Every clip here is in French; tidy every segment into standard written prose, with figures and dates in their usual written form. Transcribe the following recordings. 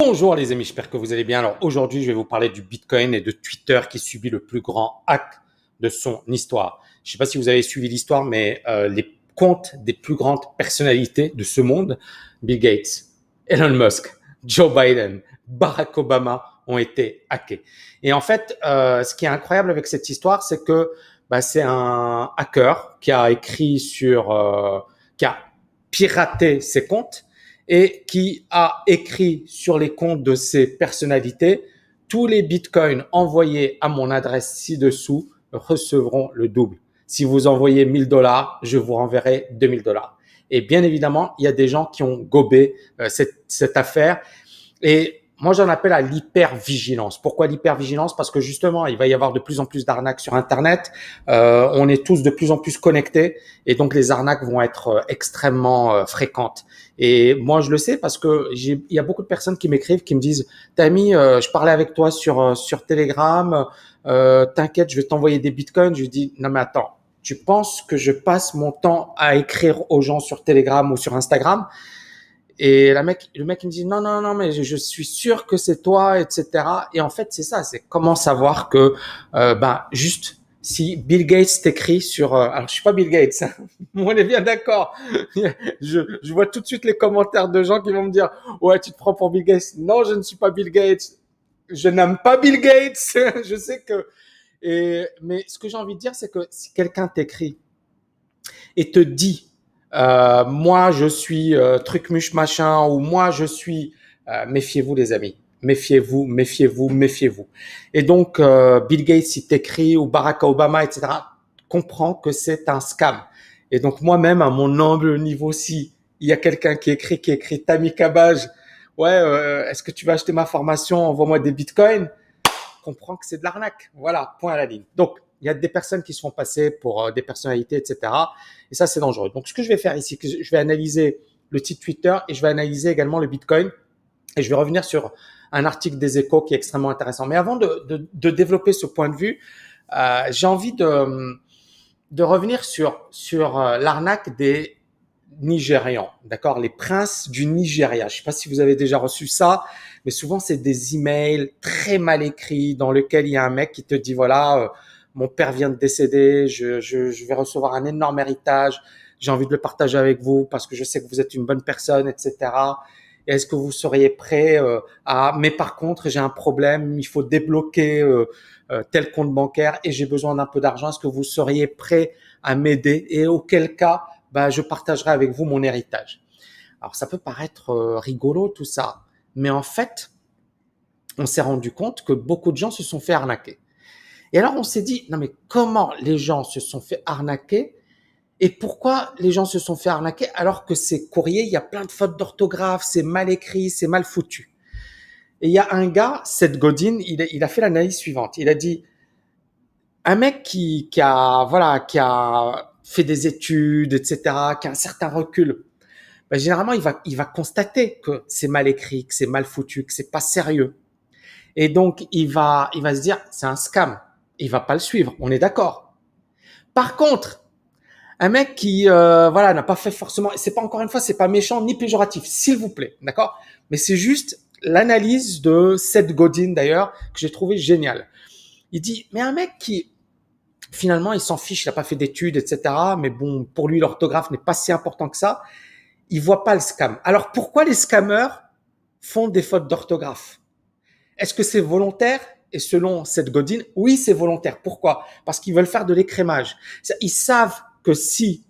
Bonjour les amis, j'espère que vous allez bien. Alors aujourd'hui, je vais vous parler du Bitcoin et de Twitter qui subit le plus grand hack de son histoire. Je ne sais pas si vous avez suivi l'histoire, mais les comptes des plus grandes personnalités de ce monde, Bill Gates, Elon Musk, Joe Biden, Barack Obama, ont été hackés. Et en fait, ce qui est incroyable avec cette histoire, c'est que c'est un hacker qui a qui a piraté ses comptes et qui a écrit sur les comptes de ces personnalités: tous les bitcoins envoyés à mon adresse ci-dessous recevront le double. Si vous envoyez 1000 $, je vous renverrai 2000 $. Et bien évidemment, il y a des gens qui ont gobé cette affaire. Et moi, j'en appelle à l'hypervigilance. Pourquoi l'hypervigilance? Parce que justement, il va y avoir de plus en plus d'arnaques sur Internet. On est tous de plus en plus connectés et donc les arnaques vont être extrêmement fréquentes. Et moi, je le sais parce que il y a beaucoup de personnes qui m'écrivent, qui me disent: Tammy, je parlais avec toi sur Telegram. T'inquiète, je vais t'envoyer des bitcoins. Je lui dis: non mais attends, tu penses que je passe mon temps à écrire aux gens sur Telegram ou sur Instagram? Et le mec, il me dit: non, mais je suis sûr que c'est toi, etc. Et en fait, c'est ça, c'est comment savoir que, juste, si Bill Gates t'écrit sur, alors je suis pas Bill Gates, hein, on est bien d'accord. Je vois tout de suite les commentaires de gens qui vont me dire: ouais, tu te prends pour Bill Gates. Non, je ne suis pas Bill Gates. Je n'aime pas Bill Gates. Je sais que, mais ce que j'ai envie de dire, c'est que si quelqu'un t'écrit et te dit: moi je suis truc machin, ou moi je suis, méfiez-vous les amis, méfiez-vous, méfiez-vous, méfiez-vous. Et donc Bill Gates, il t'écrit, ou Barack Obama, etc., comprends que c'est un scam. Et donc moi-même, à mon humble niveau, si il y a quelqu'un qui écrit Tammy Cabage, ouais, est-ce que tu vas acheter ma formation, envoie-moi des bitcoins, comprends que c'est de l'arnaque. Voilà, point à la ligne. Donc il y a des personnes qui se font passer pour des personnalités, etc. Et ça, c'est dangereux. Donc, ce que je vais faire ici, je vais analyser le titre Twitter et je vais analyser également le Bitcoin. Et je vais revenir sur un article des Échos qui est extrêmement intéressant. Mais avant de développer ce point de vue, j'ai envie de revenir sur l'arnaque des Nigérians, d'accord? Les princes du Nigeria. Je ne sais pas si vous avez déjà reçu ça, mais souvent, c'est des emails très mal écrits dans lesquels il y a un mec qui te dit: voilà, mon père vient de décéder, je vais recevoir un énorme héritage, j'ai envie de le partager avec vous parce que je sais que vous êtes une bonne personne, etc. Et est-ce que vous seriez prêt mais par contre, j'ai un problème, il faut débloquer tel compte bancaire et j'ai besoin d'un peu d'argent, est-ce que vous seriez prêt à m'aider? Et auquel cas, je partagerai avec vous mon héritage. Alors, ça peut paraître rigolo tout ça, mais en fait, on s'est rendu compte que beaucoup de gens se sont fait arnaquer. Et alors, on s'est dit: non, mais comment les gens se sont fait arnaquer et pourquoi les gens se sont fait arnaquer alors que ces courriers, il y a plein de fautes d'orthographe, c'est mal écrit, c'est mal foutu. Et il y a un gars, Seth Godin, il a fait l'analyse suivante. Il a dit: un mec qui a fait des études, etc., qui a un certain recul, généralement, il va constater que c'est mal écrit, que c'est mal foutu, que c'est pas sérieux. Et donc, il va se dire: c'est un scam. Il va pas le suivre. On est d'accord. Par contre, un mec qui, n'a pas fait forcément, c'est pas, encore une fois, c'est pas méchant ni péjoratif, s'il vous plaît, d'accord? Mais c'est juste l'analyse de Seth Godin, d'ailleurs, que j'ai trouvé génial. Il dit: mais un mec qui, finalement, il s'en fiche, il a pas fait d'études, etc., mais bon, pour lui, l'orthographe n'est pas si important que ça, il voit pas le scam. Alors, pourquoi les scammers font des fautes d'orthographe? Est-ce que c'est volontaire? Et selon Seth Godin, oui, c'est volontaire. Pourquoi? Parce qu'ils veulent faire de l'écrémage. Ils savent que si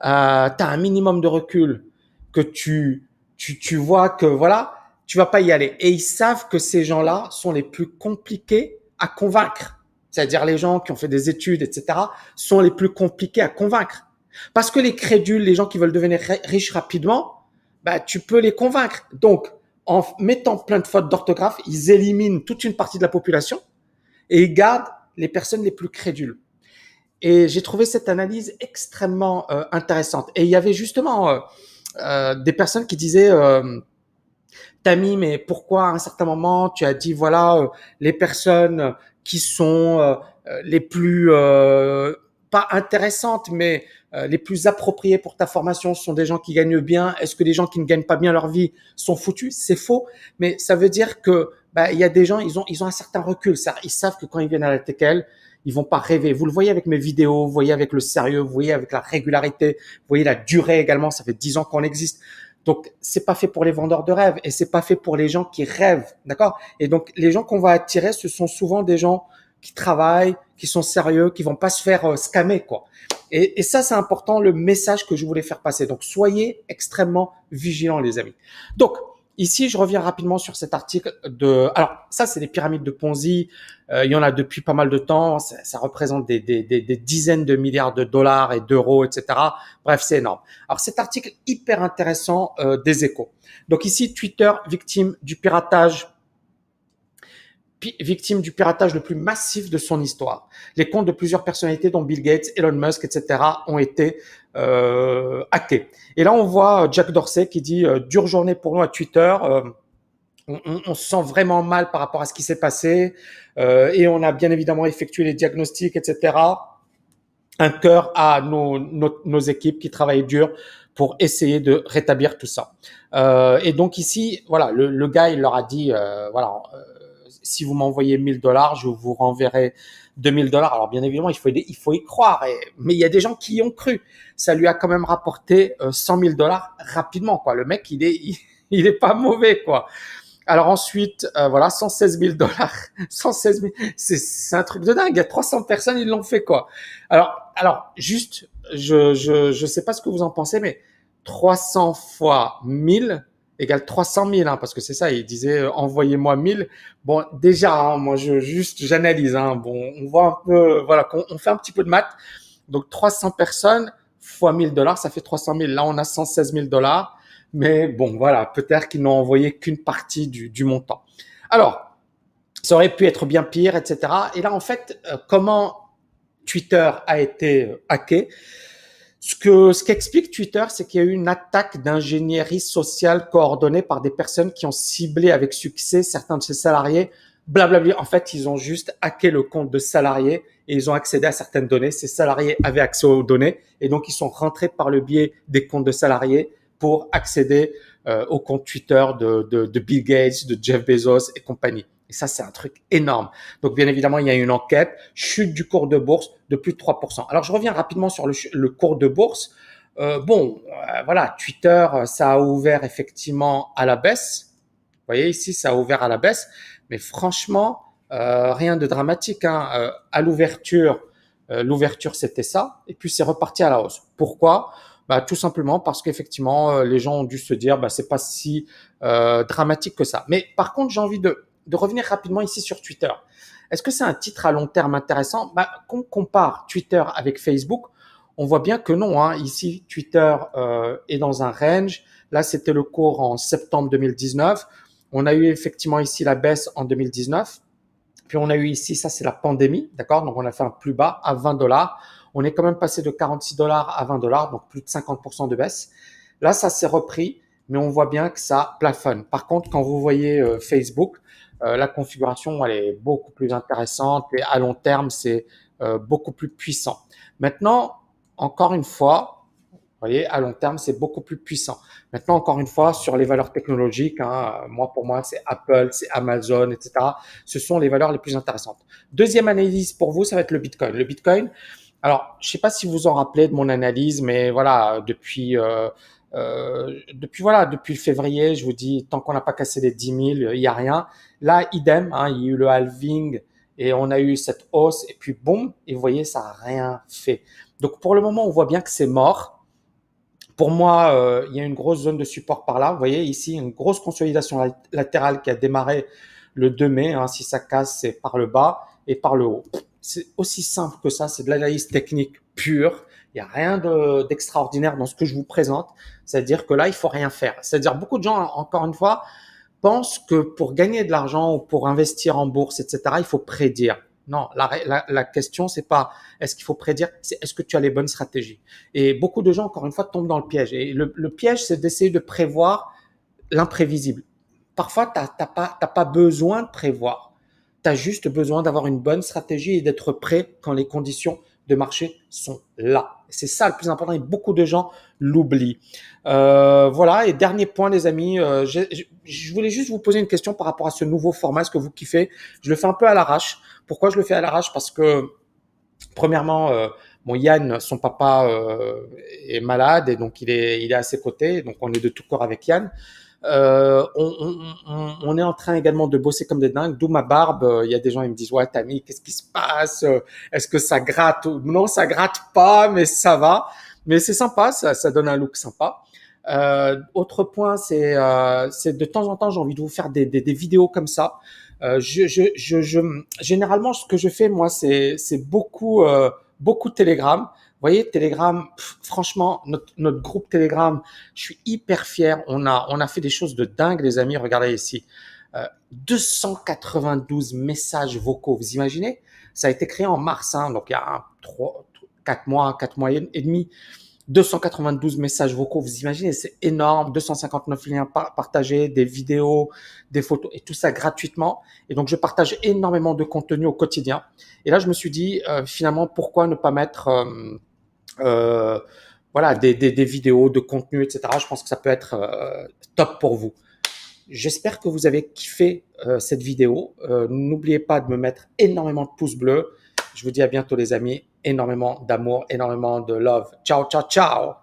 tu as un minimum de recul, que tu vois que voilà, tu vas pas y aller. Et ils savent que ces gens-là sont les plus compliqués à convaincre. C'est-à-dire les gens qui ont fait des études, etc., sont les plus compliqués à convaincre. Parce que les crédules, les gens qui veulent devenir riches rapidement, tu peux les convaincre. Donc, en mettant plein de fautes d'orthographe, ils éliminent toute une partie de la population et ils gardent les personnes les plus crédules. Et j'ai trouvé cette analyse extrêmement intéressante. Et il y avait justement des personnes qui disaient: Tammy, mais pourquoi à un certain moment tu as dit voilà, les personnes qui sont les plus pas intéressantes, mais les plus appropriées pour ta formation sont des gens qui gagnent bien. Est-ce que les gens qui ne gagnent pas bien leur vie sont foutus? C'est faux, mais ça veut dire que il y a des gens, ils ont un certain recul. Ils savent que quand ils viennent à la TKL, ils vont pas rêver. Vous le voyez avec mes vidéos, vous voyez avec le sérieux, vous voyez avec la régularité, vous voyez la durée également. Ça fait 10 ans qu'on existe. Donc, c'est pas fait pour les vendeurs de rêves et c'est pas fait pour les gens qui rêvent, d'accord? Et donc, les gens qu'on va attirer, ce sont souvent des gens qui travaillent, qui sont sérieux, qui vont pas se faire scammer, quoi. Et ça, c'est important, le message que je voulais faire passer. Donc, soyez extrêmement vigilants, les amis. Donc, ici, je reviens rapidement sur cet article de. Alors, ça, c'est des pyramides de Ponzi. Il y en a depuis pas mal de temps. Ça représente des dizaines de milliards de dollars et d'euros, etc. Bref, c'est énorme. Alors, cet article hyper intéressant des Échos. Donc ici, Twitter, victime du piratage le plus massif de son histoire. Les comptes de plusieurs personnalités, dont Bill Gates, Elon Musk, etc., ont été hackés. Et là, on voit Jack Dorsey qui dit dure journée pour nous à Twitter. On se sent vraiment mal par rapport à ce qui s'est passé et on a bien évidemment effectué les diagnostics, etc. Un cœur à nos équipes qui travaillent dur pour essayer de rétablir tout ça. Et donc ici, voilà, le gars, il leur a dit, voilà, si vous m'envoyez $1000, je vous renverrai $2000. Alors bien évidemment, il faut y croire. Mais il y a des gens qui y ont cru. Ça lui a quand même rapporté $100 000 rapidement, quoi. Le mec, il est pas mauvais, quoi. Alors ensuite, voilà, $116 000, 116 000, c'est un truc de dingue. Il y a 300 personnes, ils l'ont fait, quoi. Alors juste, je sais pas ce que vous en pensez, mais 300 fois 1000 égale 300 000, hein, parce que c'est ça, il disait envoyez-moi 1000. Bon, déjà, hein, moi j'analyse, hein, bon, on voit un peu, voilà, on fait un petit peu de maths. Donc 300 personnes fois $1000, ça fait 300 000. Là, on a $116 000. Mais bon, voilà, peut-être qu'ils n'ont envoyé qu'une partie du montant. Alors, ça aurait pu être bien pire, etc. Et là, en fait, comment Twitter a été hacké? Ce qu'explique Twitter, c'est qu'il y a eu une attaque d'ingénierie sociale coordonnée par des personnes qui ont ciblé avec succès certains de ses salariés. Blablabla. En fait, ils ont juste hacké le compte de salariés et ils ont accédé à certaines données. Ces salariés avaient accès aux données et donc ils sont rentrés par le biais des comptes de salariés pour accéder au compte Twitter de Bill Gates, de Jeff Bezos et compagnie. Et ça, c'est un truc énorme. Donc, bien évidemment, il y a une enquête, chute du cours de bourse de plus de 3%. Alors, je reviens rapidement sur le cours de bourse. Voilà, Twitter, ça a ouvert effectivement à la baisse. Vous voyez ici, ça a ouvert à la baisse. Mais franchement, rien de dramatique, hein. À l'ouverture, c'était ça. Et puis, c'est reparti à la hausse. Pourquoi? Tout simplement parce qu'effectivement, les gens ont dû se dire, c'est pas si dramatique que ça. Mais par contre, j'ai envie de revenir rapidement ici sur Twitter. Est-ce que c'est un titre à long terme intéressant? Qu'on compare Twitter avec Facebook, on voit bien que non, hein. Ici, Twitter est dans un range. Là, c'était le cours en septembre 2019. On a eu effectivement ici la baisse en 2019. Puis on a eu ici, ça c'est la pandémie, d'accord? Donc on a fait un plus bas à $20. On est quand même passé de $46 à $20, donc plus de 50% de baisse. Là, ça s'est repris, mais on voit bien que ça plafonne. Par contre, quand vous voyez Facebook, la configuration, elle est beaucoup plus intéressante et à long terme, c'est beaucoup plus puissant. Maintenant, encore une fois, vous voyez, à long terme, c'est beaucoup plus puissant. Maintenant, encore une fois, sur les valeurs technologiques, hein, pour moi, c'est Apple, c'est Amazon, etc. Ce sont les valeurs les plus intéressantes. Deuxième analyse pour vous, ça va être le Bitcoin. Le Bitcoin, alors, je sais pas si vous vous en rappelez de mon analyse, mais voilà, depuis février, je vous dis, tant qu'on n'a pas cassé les 10 000, il y a rien. Là, idem, hein, il y a eu le halving et on a eu cette hausse et puis boum, et vous voyez, ça a rien fait. Donc, pour le moment, on voit bien que c'est mort. Pour moi, il y a une grosse zone de support par là. Vous voyez ici, une grosse consolidation latérale qui a démarré le 2 mai. Hein, si ça casse, c'est par le bas et par le haut. C'est aussi simple que ça. C'est de l'analyse technique pure. Il n'y a rien d'extraordinaire dans ce que je vous présente. C'est-à-dire que là, il faut rien faire. C'est-à-dire beaucoup de gens, encore une fois, pensent que pour gagner de l'argent ou pour investir en bourse, etc., il faut prédire. Non, la question, c'est pas est-ce qu'il faut prédire, c'est est-ce que tu as les bonnes stratégies. Et beaucoup de gens, encore une fois, tombent dans le piège. Et le piège, c'est d'essayer de prévoir l'imprévisible. Parfois, t'as pas besoin de prévoir. Tu as juste besoin d'avoir une bonne stratégie et d'être prêt quand les conditions de marché sont là. C'est ça le plus important et beaucoup de gens l'oublient. Voilà, et dernier point les amis, je voulais juste vous poser une question par rapport à ce nouveau format, est-ce que vous kiffez? Je le fais un peu à l'arrache. Pourquoi je le fais à l'arrache? Parce que premièrement, bon Yann, son papa est malade et donc il est à ses côtés, donc on est de tout cœur avec Yann. On est en train également de bosser comme des dingues, d'où ma barbe. Il y a des gens qui me disent ouais Tammy, qu'est-ce qui se passe? Est-ce que ça gratte? Non, ça gratte pas, mais ça va. Mais c'est sympa, ça donne un look sympa. Autre point, c'est de temps en temps j'ai envie de vous faire des vidéos comme ça. Généralement ce que je fais moi c'est beaucoup de Telegram. Vous voyez, Telegram, franchement, notre groupe Telegram, je suis hyper fier. On a fait des choses de dingue, les amis. Regardez ici. 292 messages vocaux. Vous imaginez? Ça a été créé en mars, hein, donc il y a 4 mois et demi. 292 messages vocaux, vous imaginez, c'est énorme. 259 liens partagés, des vidéos, des photos, et tout ça gratuitement. Et donc, je partage énormément de contenu au quotidien. Et là, je me suis dit, finalement, pourquoi ne pas mettre euh, voilà, des vidéos, de contenu, etc. Je pense que ça peut être top pour vous. J'espère que vous avez kiffé cette vidéo. N'oubliez pas de me mettre énormément de pouces bleus. Je vous dis à bientôt les amis. Énormément d'amour, énormément de love. Ciao, ciao, ciao.